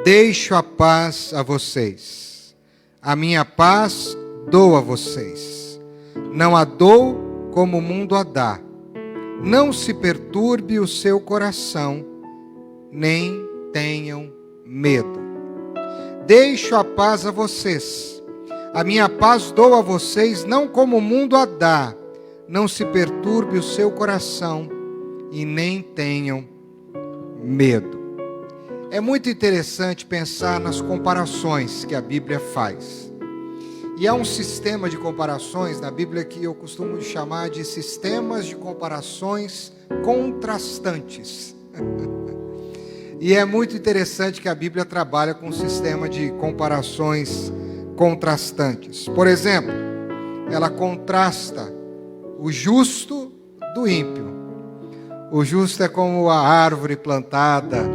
Deixo a paz a vocês. A minha paz dou a vocês. Não a dou como o mundo a dá. Não se perturbe o seu coração, nem tenham medo. Deixo a paz a vocês. A minha paz dou a vocês, não como o mundo a dá. Não se perturbe o seu coração e nem tenham medo. É muito interessante pensar nas comparações que a Bíblia faz. E há um sistema de comparações na Bíblia que eu costumo chamar de sistemas de comparações contrastantes. E é muito interessante que a Bíblia trabalha com um sistema de comparações contrastantes. Por exemplo, ela contrasta o justo do ímpio. O justo é como a árvore plantada,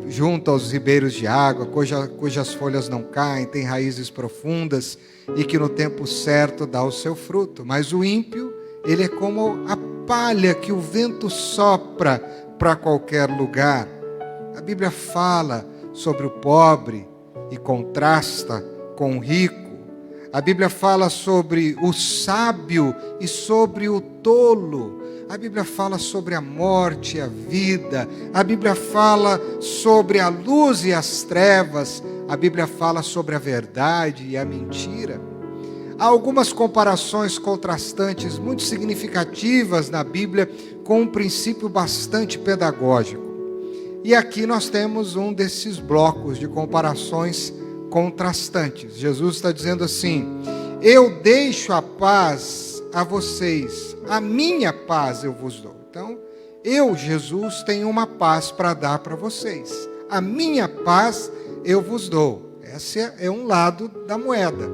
junto aos ribeiros de água, cujas folhas não caem, tem raízes profundas e que no tempo certo dá o seu fruto. Mas o ímpio, ele é como a palha que o vento sopra para qualquer lugar. A Bíblia fala sobre o pobre e contrasta com o rico. A Bíblia fala sobre o sábio e sobre o tolo. A Bíblia fala sobre a morte e a vida. A Bíblia fala sobre a luz e as trevas. A Bíblia fala sobre a verdade e a mentira. Há algumas comparações contrastantes muito significativas na Bíblia com um princípio bastante pedagógico. E aqui nós temos um desses blocos de comparações contrastantes. Jesus está dizendo assim: eu deixo a paz a vocês, a minha paz eu vos dou. Então, eu, Jesus, tenho uma paz para dar para vocês. A minha paz eu vos dou. Esse é um lado da moeda.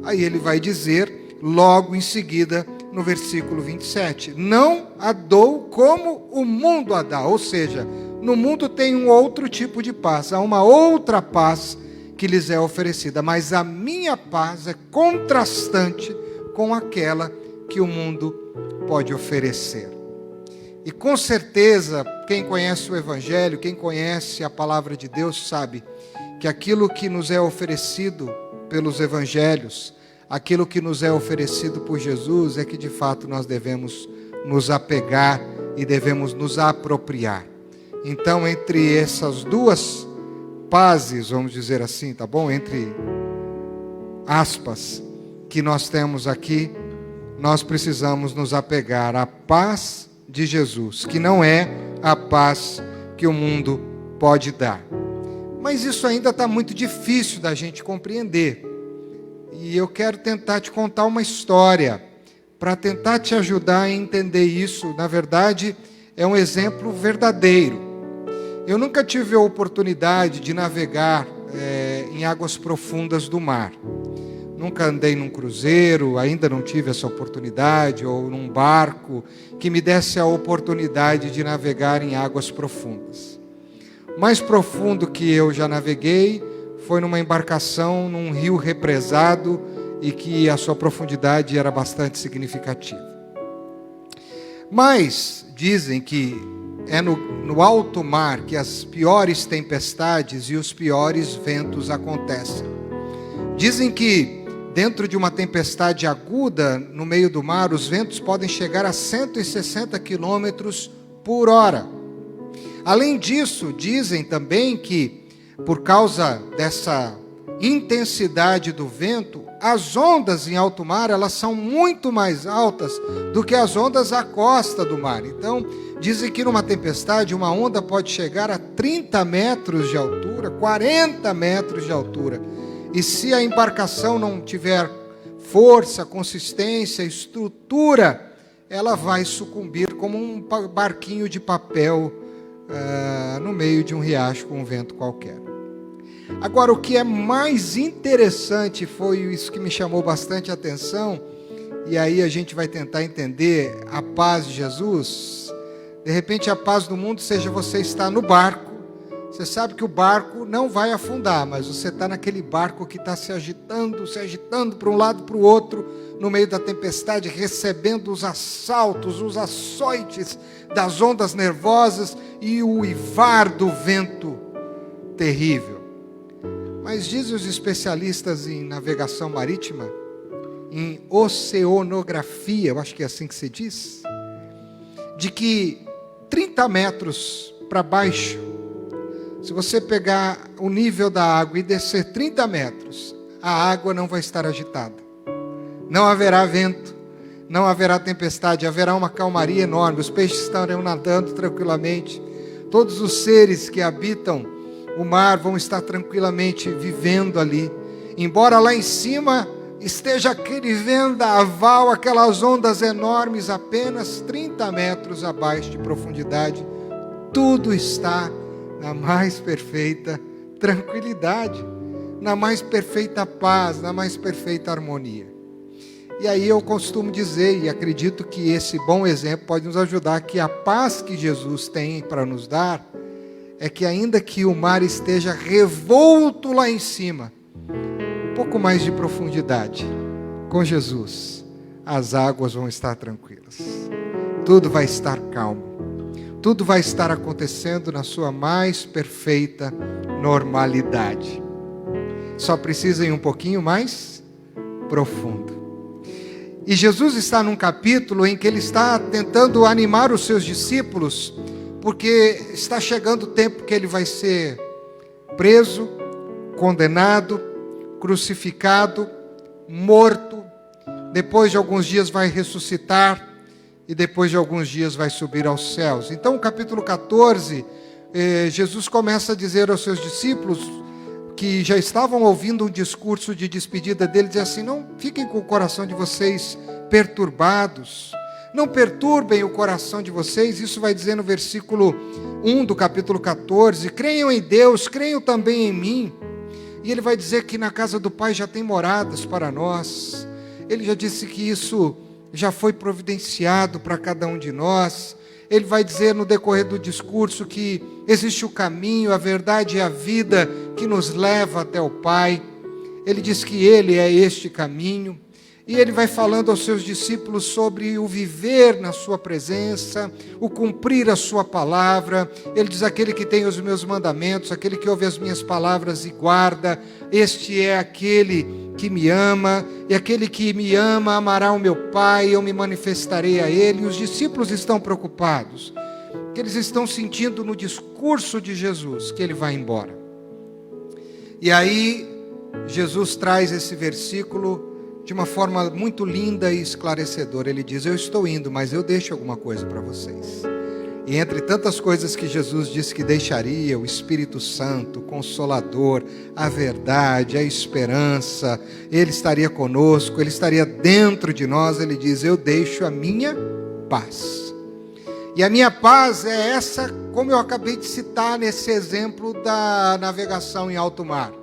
Aí ele vai dizer, logo em seguida, no versículo 27, não a dou como o mundo a dá. Ou seja, no mundo tem um outro tipo de paz, há uma outra paz que lhes é oferecida, mas a minha paz é contrastante com aquela que o mundo pode oferecer. E com certeza, quem conhece o Evangelho, quem conhece a palavra de Deus, sabe que aquilo que nos é oferecido pelos Evangelhos, aquilo que nos é oferecido por Jesus, é que de fato nós devemos nos apegar e devemos nos apropriar. Então, entre essas duas pazes, vamos dizer assim, tá bom? Entre aspas, que nós temos aqui, nós precisamos nos apegar à paz de Jesus, que não é a paz que o mundo pode dar. Mas isso ainda está muito difícil da gente compreender. E eu quero tentar te contar uma história, para tentar te ajudar a entender isso. Na verdade, é um exemplo verdadeiro. Eu nunca tive a oportunidade de navegar em águas profundas do mar. Nunca andei num cruzeiro, ainda não tive essa oportunidade, ou num barco que me desse a oportunidade de navegar em águas profundas. O mais profundo que eu já naveguei foi numa embarcação num rio represado e que a sua profundidade era bastante significativa. Mas dizem que é no alto mar que as piores tempestades e os piores ventos acontecem. Dizem que dentro de uma tempestade aguda no meio do mar, os ventos podem chegar a 160 quilômetros por hora. Além disso, dizem também que por causa dessa intensidade do vento, as ondas em alto mar, elas são muito mais altas do que as ondas à costa do mar. Então, dizem que numa tempestade, uma onda pode chegar a 30 metros de altura, 40 metros de altura. E se a embarcação não tiver força, consistência, estrutura, ela vai sucumbir como um barquinho de papel no meio de um riacho com um vento qualquer. Agora, o que é mais interessante, foi isso que me chamou bastante a atenção, e aí a gente vai tentar entender a paz de Jesus. De repente, a paz do mundo seja você estar no barco, você sabe que o barco não vai afundar, mas você está naquele barco que está se agitando para um lado para o outro, no meio da tempestade, recebendo os assaltos, os açoites das ondas nervosas e o uivar do vento terrível. Mas dizem os especialistas em navegação marítima, em oceanografia, eu acho que é assim que se diz, de que 30 metros para baixo, se você pegar o nível da água e descer 30 metros, a água não vai estar agitada. Não haverá vento, não haverá tempestade, haverá uma calmaria enorme, os peixes estarão nadando tranquilamente, todos os seres que habitam o mar vão estar tranquilamente vivendo ali. Embora lá em cima esteja aquele vendaval, aquelas ondas enormes, apenas 30 metros abaixo de profundidade, tudo está na mais perfeita tranquilidade, na mais perfeita paz, na mais perfeita harmonia. E aí eu costumo dizer, e acredito que esse bom exemplo pode nos ajudar, que a paz que Jesus tem para nos dar, é que ainda que o mar esteja revolto lá em cima, um pouco mais de profundidade, com Jesus, as águas vão estar tranquilas, tudo vai estar calmo, tudo vai estar acontecendo na sua mais perfeita normalidade. Só precisa ir um pouquinho mais profundo. E Jesus está num capítulo em que ele está tentando animar os seus discípulos, porque está chegando o tempo que ele vai ser preso, condenado, crucificado, morto, depois de alguns dias vai ressuscitar, e depois de alguns dias vai subir aos céus. Então, no capítulo 14, Jesus começa a dizer aos seus discípulos, que já estavam ouvindo um discurso de despedida dele, diz assim: não fiquem com o coração de vocês perturbados, não perturbem o coração de vocês. Isso vai dizer no versículo 1 do capítulo 14, creiam em Deus, creiam também em mim. E ele vai dizer que na casa do Pai já tem moradas para nós. Ele já disse que isso já foi providenciado para cada um de nós. Ele vai dizer no decorrer do discurso que existe o caminho, a verdade e a vida que nos leva até o Pai. Ele diz que Ele é este caminho. E Ele vai falando aos seus discípulos sobre o viver na sua presença, o cumprir a sua palavra. Ele diz: aquele que tem os meus mandamentos, aquele que ouve as minhas palavras e guarda, este é aquele que me ama, e aquele que me ama amará o meu Pai, eu me manifestarei a Ele. E os discípulos estão preocupados, que eles estão sentindo no discurso de Jesus que Ele vai embora. E aí Jesus traz esse versículo de uma forma muito linda e esclarecedora. Ele diz: eu estou indo, mas eu deixo alguma coisa para vocês. E entre tantas coisas que Jesus disse que deixaria, o Espírito Santo, o Consolador, a verdade, a esperança, Ele estaria conosco, Ele estaria dentro de nós. Ele diz: eu deixo a minha paz. E a minha paz é essa, como eu acabei de citar nesse exemplo da navegação em alto mar.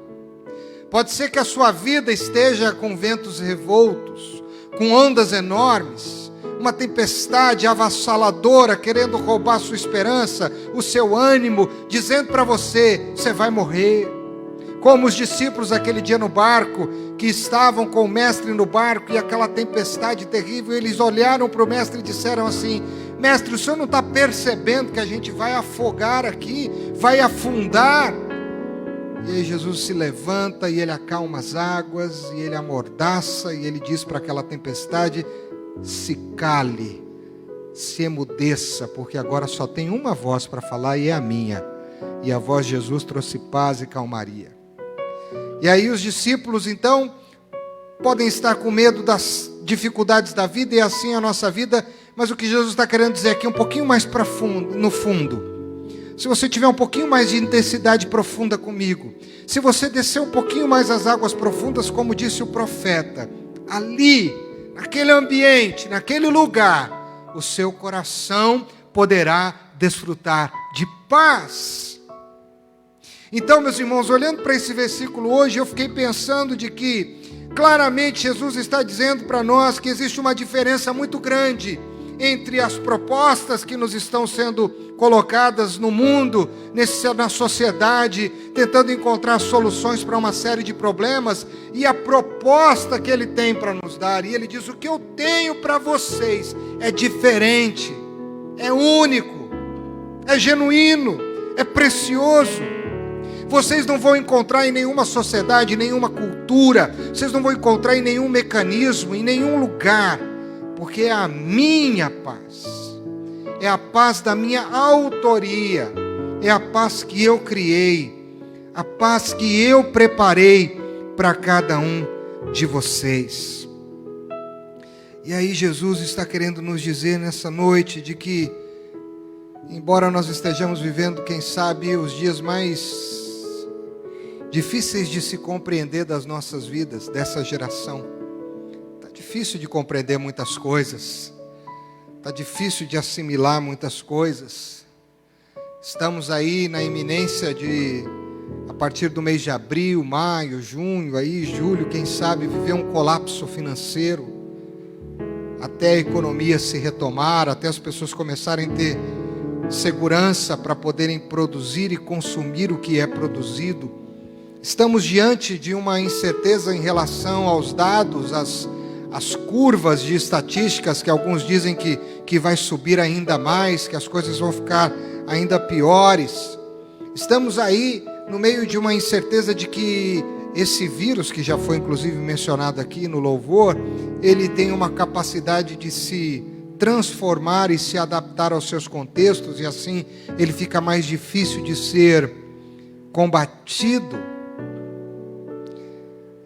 Pode ser que a sua vida esteja com ventos revoltos, com ondas enormes, uma tempestade avassaladora querendo roubar a sua esperança, o seu ânimo, dizendo para você: você vai morrer. Como os discípulos aquele dia no barco, que estavam com o mestre no barco e aquela tempestade terrível, eles olharam para o mestre e disseram assim: mestre, o senhor não está percebendo que a gente vai afogar aqui, vai afundar? E aí Jesus se levanta e Ele acalma as águas, e Ele amordaça, e Ele diz para aquela tempestade: se cale, se emudeça, porque agora só tem uma voz para falar, e é a minha. E a voz de Jesus trouxe paz e calmaria. E aí os discípulos então podem estar com medo das dificuldades da vida, e assim a nossa vida, mas o que Jesus está querendo dizer aqui, um pouquinho mais profundo, no fundo, se você tiver um pouquinho mais de intensidade profunda comigo, se você descer um pouquinho mais as águas profundas, como disse o profeta, ali, naquele ambiente, naquele lugar, o seu coração poderá desfrutar de paz. Então, meus irmãos, olhando para esse versículo hoje, eu fiquei pensando de que, claramente, Jesus está dizendo para nós que existe uma diferença muito grande entre as propostas que nos estão sendo colocadas no mundo, na sociedade, tentando encontrar soluções para uma série de problemas, e a proposta que Ele tem para nos dar. E Ele diz: o que eu tenho para vocês é diferente, é único, é genuíno, é precioso. vocês não vão encontrar em nenhuma sociedade, em nenhuma cultura, vocês não vão encontrar em nenhum mecanismo, em nenhum lugar, porque é a minha paz, é a paz da minha autoria, é a paz que eu criei, a paz que eu preparei para cada um de vocês. E aí Jesus está querendo nos dizer nessa noite de que, embora nós estejamos vivendo, quem sabe, os dias mais difíceis de se compreender das nossas vidas, dessa geração, está difícil de compreender muitas coisas, está difícil de assimilar muitas coisas. Estamos aí na iminência de, a partir do mês de abril, maio, junho, aí julho, quem sabe, viver um colapso financeiro, até a economia se retomar, até as pessoas começarem a ter segurança para poderem produzir e consumir o que é produzido. Estamos diante de uma incerteza em relação aos dados, as curvas de estatísticas, que alguns dizem que vai subir ainda mais, que as coisas vão ficar ainda piores. Estamos aí no meio de uma incerteza de que esse vírus, que já foi inclusive mencionado aqui no louvor, ele tem uma capacidade de se transformar e se adaptar aos seus contextos, e assim ele fica mais difícil de ser combatido.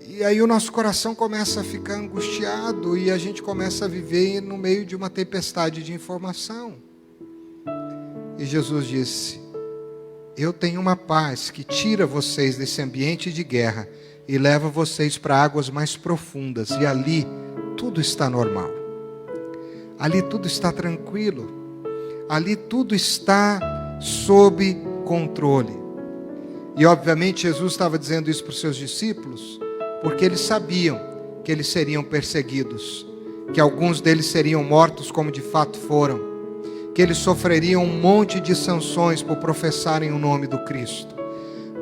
E aí o nosso coração começa a ficar angustiado e a gente começa a viver no meio de uma tempestade de informação. E Jesus disse: eu tenho uma paz que tira vocês desse ambiente de guerra e leva vocês para águas mais profundas, e ali tudo está normal, ali tudo está tranquilo, ali tudo está sob controle. E obviamente Jesus estava dizendo isso para os seus discípulos, porque eles sabiam que eles seriam perseguidos, que alguns deles seriam mortos como de fato foram, que eles sofreriam um monte de sanções por professarem o nome do Cristo.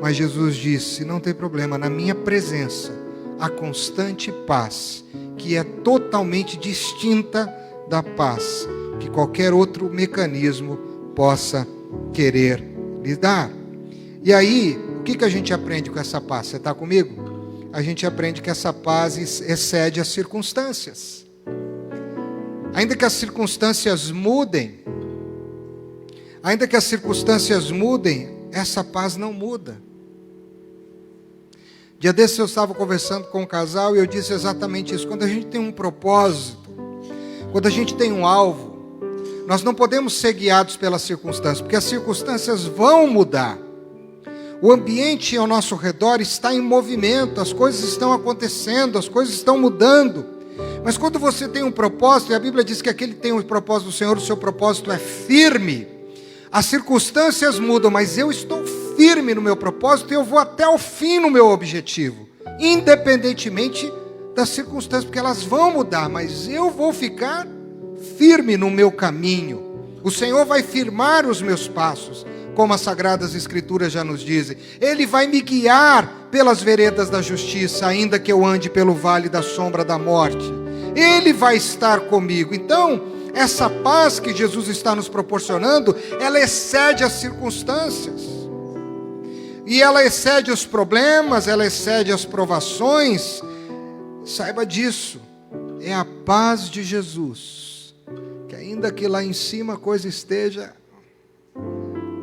Mas Jesus disse: não tem problema, na minha presença há constante paz, que é totalmente distinta da paz que qualquer outro mecanismo possa querer lhe dar. E aí, o que a gente aprende com essa paz? Você está comigo? A gente aprende que essa paz excede as circunstâncias. Ainda que as circunstâncias mudem, essa paz não muda. Dia desses eu estava conversando com um casal e eu disse exatamente isso. Quando a gente tem um propósito, quando a gente tem um alvo, nós não podemos ser guiados pelas circunstâncias, porque as circunstâncias vão mudar. O ambiente ao nosso redor está em movimento, as coisas estão acontecendo, as coisas estão mudando. Mas quando você tem um propósito, e a Bíblia diz que aquele que tem o propósito do Senhor, o seu propósito é firme. As circunstâncias mudam, mas eu estou firme no meu propósito e eu vou até o fim no meu objetivo, independentemente das circunstâncias, porque elas vão mudar, mas eu vou ficar firme no meu caminho. O Senhor vai firmar os meus passos, como as Sagradas Escrituras já nos dizem. Ele vai me guiar pelas veredas da justiça, ainda que eu ande pelo vale da sombra da morte. Ele vai estar comigo. Então, essa paz que Jesus está nos proporcionando, ela excede as circunstâncias. E ela excede os problemas, ela excede as provações. Saiba disso. É a paz de Jesus, que ainda que lá em cima a coisa esteja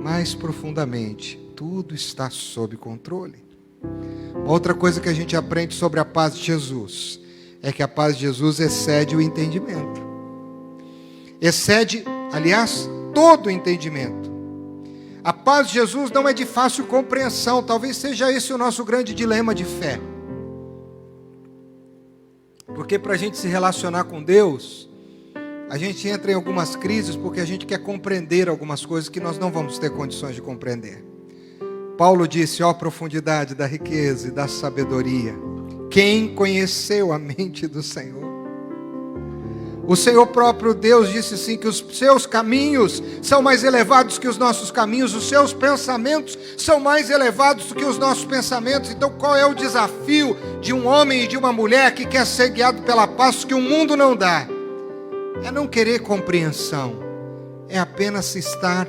mais profundamente, tudo está sob controle. Outra coisa que a gente aprende sobre a paz de Jesus é que a paz de Jesus excede o entendimento. Excede, aliás, todo o entendimento. A paz de Jesus não é de fácil compreensão. Talvez seja esse o nosso grande dilema de fé. Porque para a gente se relacionar com Deus, a gente entra em algumas crises porque a gente quer compreender algumas coisas que nós não vamos ter condições de compreender. Paulo disse: ó profundidade da riqueza e da sabedoria, quem conheceu a mente do Senhor? O Senhor próprio Deus disse sim que os seus caminhos são mais elevados que os nossos caminhos, os seus pensamentos são mais elevados do que os nossos pensamentos. Então qual é o desafio de um homem e de uma mulher que quer ser guiado pela paz que o mundo não dá? É não querer compreensão, é apenas estar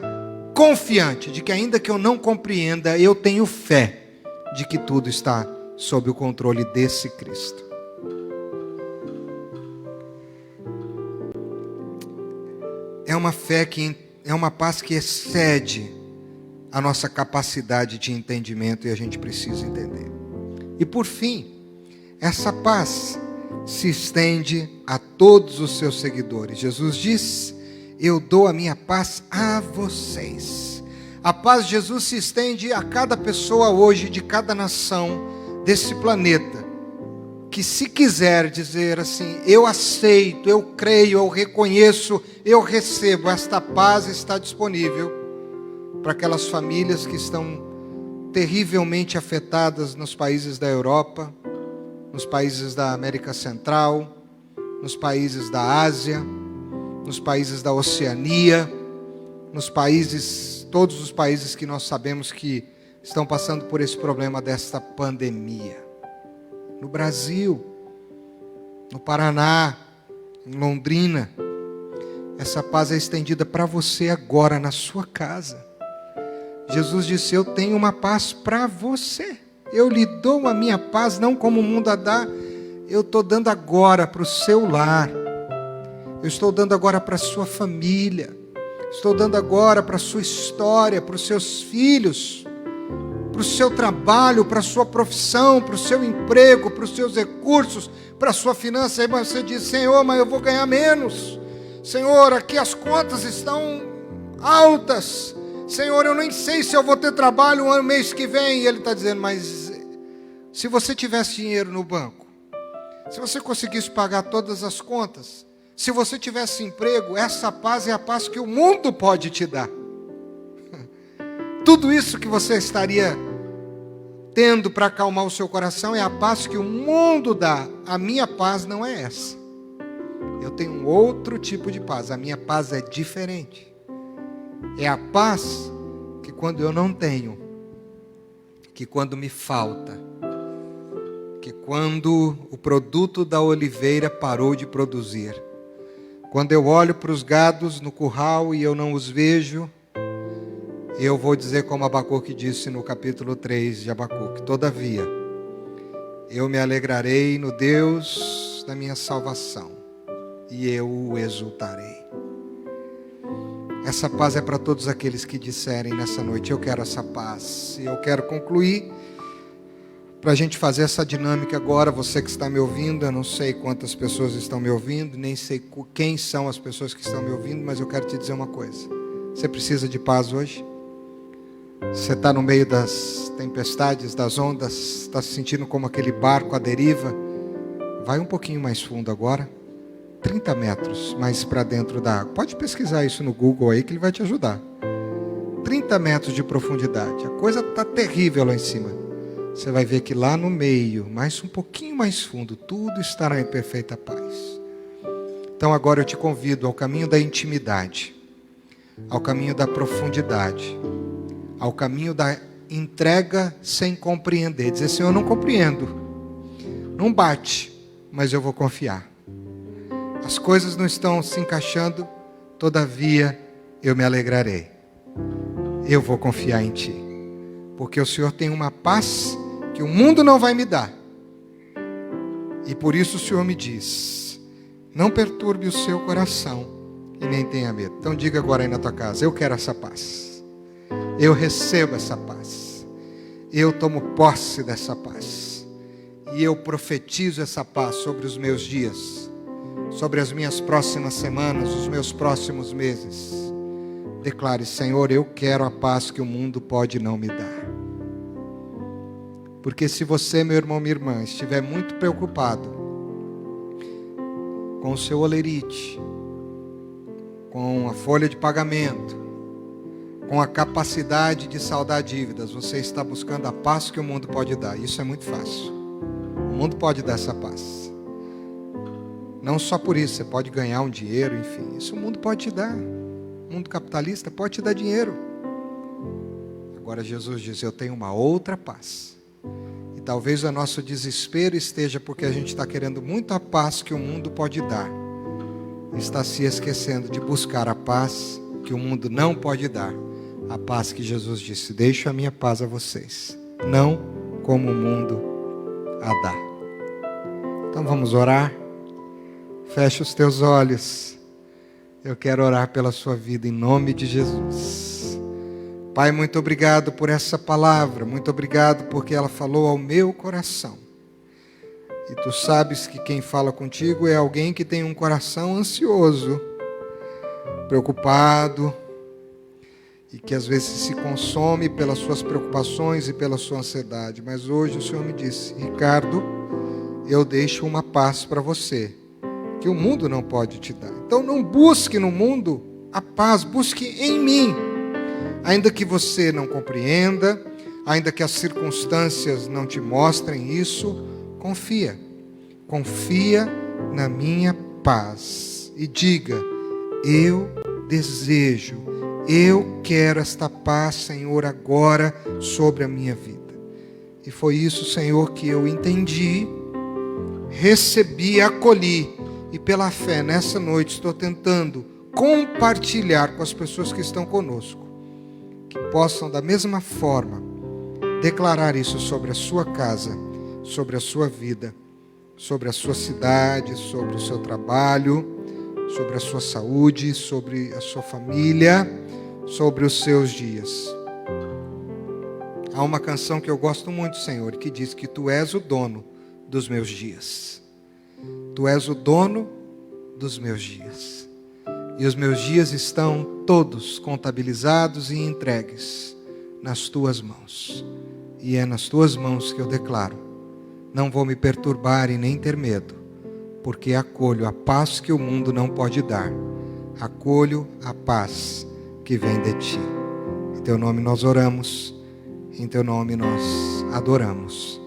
confiante de que ainda que eu não compreenda, eu tenho fé de que tudo está sob o controle desse Cristo. É uma fé é uma paz que excede a nossa capacidade de entendimento e a gente precisa entender. E por fim, essa paz se estende a todos os seus seguidores. Jesus diz: eu dou a minha paz a vocês. A paz de Jesus se estende a cada pessoa hoje, de cada nação desse planeta, que se quiser dizer assim: eu aceito, eu creio, eu reconheço, eu recebo, esta paz está disponível para aquelas famílias que estão terrivelmente afetadas nos países da Europa, nos países da América Central, nos países da Ásia, nos países da Oceania, todos os países que nós sabemos que estão passando por esse problema desta pandemia. No Brasil, no Paraná, em Londrina, essa paz é estendida para você agora na sua casa. Jesus disse: eu tenho uma paz para você. Eu lhe dou a minha paz, não como o mundo a dá. Eu estou dando agora para o seu lar. Eu estou dando agora para a sua família. Estou dando agora para a sua história, para os seus filhos, para o seu trabalho, para a sua profissão, para o seu emprego, para os seus recursos, para a sua finança. Aí você diz: Senhor, mas eu vou ganhar menos. Senhor, aqui as contas estão altas. Senhor, eu nem sei se eu vou ter trabalho no mês que vem. E Ele está dizendo: mas se você tivesse dinheiro no banco, se você conseguisse pagar todas as contas, se você tivesse emprego, essa paz é a paz que o mundo pode te dar. Tudo isso que você estaria tendo para acalmar o seu coração é a paz que o mundo dá. A minha paz não é essa. Eu tenho um outro tipo de paz. A minha paz é diferente. É a paz que quando eu não tenho, que quando me falta, que quando o produto da oliveira parou de produzir, quando eu olho para os gados no curral e eu não os vejo, eu vou dizer como Abacuque disse no capítulo 3 de Abacuque: todavia, eu me alegrarei no Deus da minha salvação, e eu o exultarei. Essa paz é para todos aqueles que disserem nessa noite: eu quero essa paz. E eu quero concluir, para a gente fazer essa dinâmica agora. Você que está me ouvindo, eu não sei quantas pessoas estão me ouvindo, nem sei quem são as pessoas que estão me ouvindo, mas eu quero te dizer uma coisa: você precisa de paz hoje? Você está no meio das tempestades, das ondas, está se sentindo como aquele barco à deriva? Vai um pouquinho mais fundo agora, 30 metros mais para dentro da água. Pode pesquisar isso no Google aí que ele vai te ajudar. 30 metros de profundidade. A coisa está terrível lá em cima. Você vai ver que lá no meio, mais um pouquinho mais fundo, tudo estará em perfeita paz. Então agora eu te convido ao caminho da intimidade, ao caminho da profundidade, ao caminho da entrega sem compreender. Dizer: Senhor, eu não compreendo, não bate, mas eu vou confiar. As coisas não estão se encaixando, todavia eu me alegrarei. Eu vou confiar em Ti, porque o Senhor tem uma paz que o mundo não vai me dar. E por isso o Senhor me diz: não perturbe o seu coração e nem tenha medo. Então diga agora aí na tua casa: eu quero essa paz. Eu recebo essa paz. Eu tomo posse dessa paz. E eu profetizo essa paz sobre os meus dias, sobre as minhas próximas semanas, os meus próximos meses. Declare: Senhor, eu quero a paz que o mundo pode não me dar. Porque se você, meu irmão, minha irmã, estiver muito preocupado com o seu olerite, com a folha de pagamento, com a capacidade de saldar dívidas, você está buscando a paz que o mundo pode dar. Isso é muito fácil. O mundo pode dar essa paz. Não só por isso, você pode ganhar um dinheiro, enfim. Isso o mundo pode te dar. O mundo capitalista pode te dar dinheiro. Agora Jesus diz: eu tenho uma outra paz. E talvez o nosso desespero esteja porque a gente está querendo muito a paz que o mundo pode dar. Está se esquecendo de buscar a paz que o mundo não pode dar. A paz que Jesus disse: deixo a minha paz a vocês, não como o mundo a dá. Então vamos orar. Feche os teus olhos. Eu quero orar pela sua vida em nome de Jesus. Pai, muito obrigado por essa palavra. Muito obrigado porque ela falou ao meu coração. E tu sabes que quem fala contigo é alguém que tem um coração ansioso, preocupado, e que às vezes se consome pelas suas preocupações e pela sua ansiedade. Mas hoje o Senhor me disse: Ricardo, eu deixo uma paz para você, que o mundo não pode te dar. Então não busque no mundo a paz, busque em mim. Ainda que você não compreenda, ainda que as circunstâncias não te mostrem isso, confia. Confia na minha paz. E diga: eu desejo, eu quero esta paz, Senhor, agora sobre a minha vida. E foi isso, Senhor, que eu entendi, recebi, acolhi. E pela fé, nessa noite, estou tentando compartilhar com as pessoas que estão conosco, que possam, da mesma forma, declarar isso sobre a sua casa, sobre a sua vida, sobre a sua cidade, sobre o seu trabalho, sobre a sua saúde, sobre a sua família, sobre os seus dias. Há uma canção que eu gosto muito, Senhor, que diz que Tu és o dono dos meus dias. Tu és o dono dos meus dias. E os meus dias estão todos contabilizados e entregues nas Tuas mãos. E é nas Tuas mãos que eu declaro: não vou me perturbar e nem ter medo, porque acolho a paz que o mundo não pode dar. Acolho a paz que vem de Ti. Em Teu nome nós oramos, em Teu nome nós adoramos.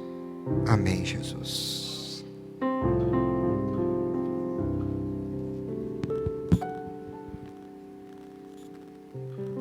Amém, Jesus.